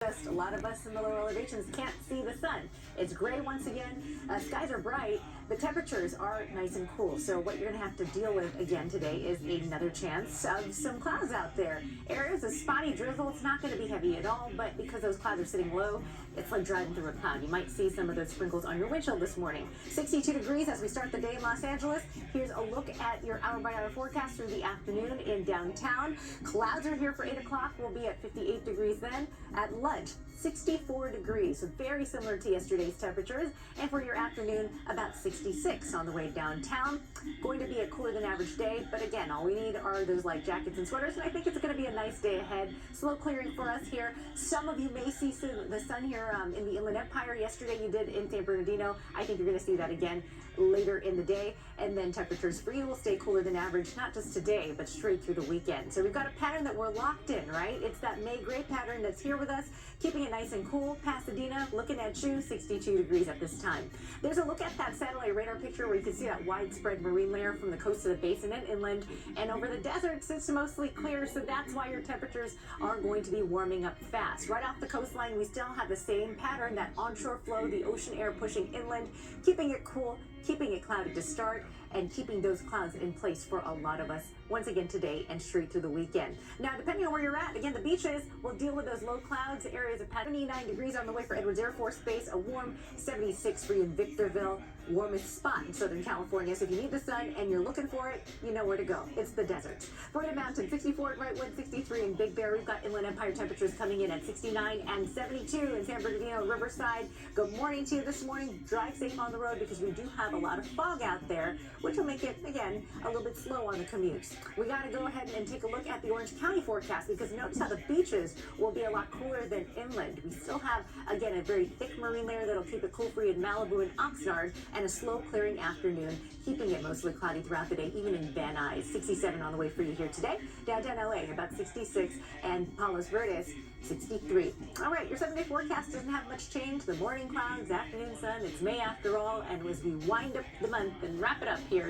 Just a lot of us in the lower elevations can't see the sun. It's gray once again. Skies are bright. The temperatures are nice and cool. So what you're going to have to deal with again today is another chance of some clouds out there. Areas of spotty drizzle. It's not going to be heavy at all, but because those clouds are sitting low, it's like driving through a cloud. You might see some of those sprinkles on your windshield this morning. 62 degrees as we start the day in Los Angeles. Here's a look at your hour-by-hour forecast through the afternoon in downtown. Clouds are here for 8 o'clock. We'll be at 58 degrees then. At lunch, 64 degrees, very similar to yesterday's temperatures. And for your afternoon, about 66 on the way downtown. Going to be a cooler than average day, but again, all we need are those light jackets and sweaters, and I think it's going to be a nice day ahead. Slow clearing for us here. Some of you may see the sun here in the Inland Empire. Yesterday you did in San Bernardino. I think you're going to see that again later in the day. And then temperatures for you will stay cooler than average, not just today, but straight through the weekend. So we've got a pattern that we're locked in, right? It's that May gray pattern that's here with us, keeping it nice and cool. Pasadena, looking at you, 62 degrees at this time. There's a look at that satellite radar picture where you can see that widespread marine layer from the coast of the basin and inland. And over the deserts, it's mostly clear, so that's why your temperatures are going to be warming up fast. Right off the coastline, we still have the same pattern, that onshore flow, the ocean air pushing inland, keeping it cool, keeping it cloudy to start, and keeping those clouds in place for a lot of us once again today and straight through the weekend. Now, depending on where you're at, again, the beaches will deal with those low clouds. Areas of 79 degrees on the way for Edwards Air Force Base, a warm 76 for you in Victorville, warmest spot in Southern California. So if you need the sun and you're looking for it, you know where to go. It's the desert. Florida Mountain, 64 at Wrightwood, 63 in Big Bear. We've got Inland Empire temperatures coming in at 69 and 72 in San Bernardino, Riverside. Good morning to you this morning. Drive safe on the road because we do have a lot of fog out there, which will make it, again, a little bit slow on the commutes. We got to go ahead and take a look at the Orange County forecast because notice how the beaches will be a lot cooler than inland. We still have, again, a very thick marine layer that'll keep it cool for you in Malibu and Oxnard, and a slow clearing afternoon, keeping it mostly cloudy throughout the day, even in Van Nuys. 67 on the way for you here today. Downtown LA, about 66, and Palos Verdes, 63. All right, your 7-day forecast doesn't have much change. The morning clouds, afternoon sun. It's May after all, and as we wind up the month and wrap it up here,